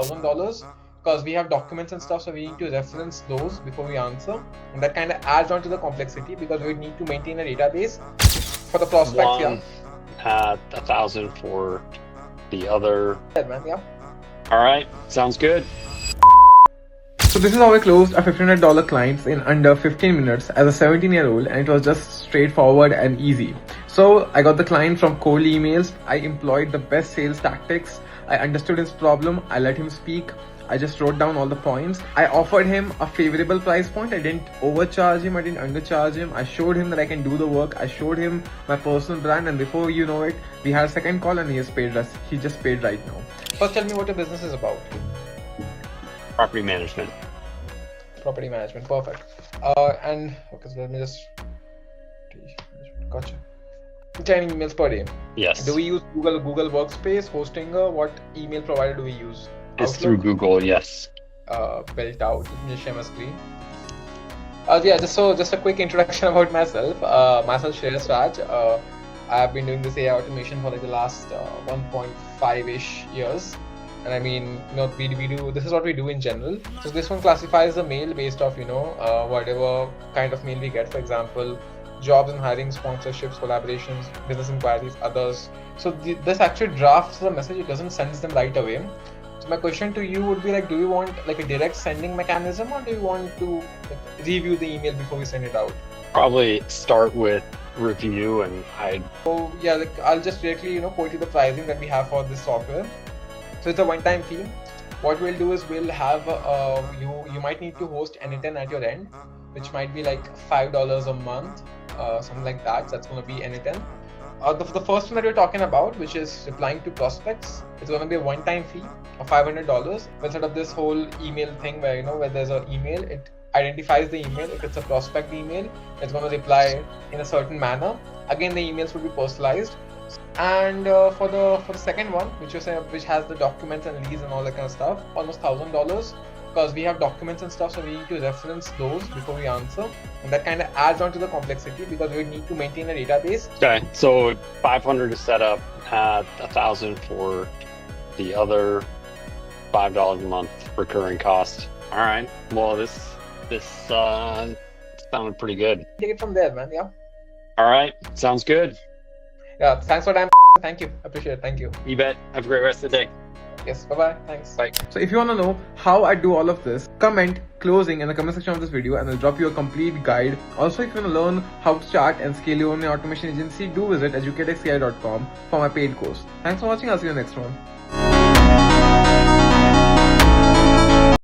$1,000 because we have documents and stuff, so we need to reference those before we answer, and that kind of adds on to the complexity because we need to maintain a database for the prospects. One at 1,000 for the other. Yeah. All right, sounds good. So this is how I closed a $1,500 client in under 15 minutes as a 17-year-old, and it was just straightforward and easy. So I got the client from cold emails. I employed the best sales tactics. I understood his problem. I let him speak. I just wrote down all the points. I offered him a favorable price point. I didn't overcharge him. I didn't undercharge him. I showed him that I can do the work. I showed him my personal brand, and before you know it, we had a second call and he has paid us. He just paid right now. First, tell me what your business is about. Property management. Property management, perfect. And okay, so let me just gotcha. 10 emails per day. Yes. Do we use Google Workspace, Hostinger? What email provider do we use? It's through Google, yes. Built out. Let me just share my screen. Yeah, just a quick introduction about myself. Myself, Shreyas Raj. I've been doing this AI automation for like the last 1.5-ish years. And I mean, we do, this is what we do in general. So this one classifies the mail based off, whatever kind of mail we get. For example, jobs and hiring, sponsorships, collaborations, business inquiries, others. So this actually drafts the message. It doesn't send them right away. So my question to you would be like, do you want like a direct sending mechanism, or do you want to review the email before we send it out? Probably start with review and hide. So yeah, like I'll just directly quote you the pricing that we have for this software. So it's a one-time fee. What we'll do is we'll have you might need to host anything at your end, which might be like $5 a month, something like that. So that's going to be anything. The first one that we're talking about, which is replying to prospects, it's going to be a one-time fee of $500. We'll set up this whole email thing where where there's an email, it identifies the email. If it's a prospect email, it's going to reply in a certain manner. Again, the emails will be personalized. And for the second one, which has the documents and leads and all that kind of stuff, almost $1,000 because we have documents and stuff, so we need to reference those before we answer, and that kind of adds on to the complexity because we need to maintain a database. Okay, so 500 to set up, at 1,000 for the other, $5 a month recurring cost. All right, well this sounded pretty good. Take it from there, man. Yeah. All right, sounds good. Yeah, thanks for time. Thank you. Appreciate it. Thank you. You bet. Have a great rest of the day. Yes. Bye-bye. Thanks. Bye. So if you want to know how I do all of this, comment closing in the comment section of this video and I'll drop you a complete guide. Also, if you want to learn how to start and scale your own automation agency, do visit educatexci.com for my paid course. Thanks for watching. I'll see you in the next one.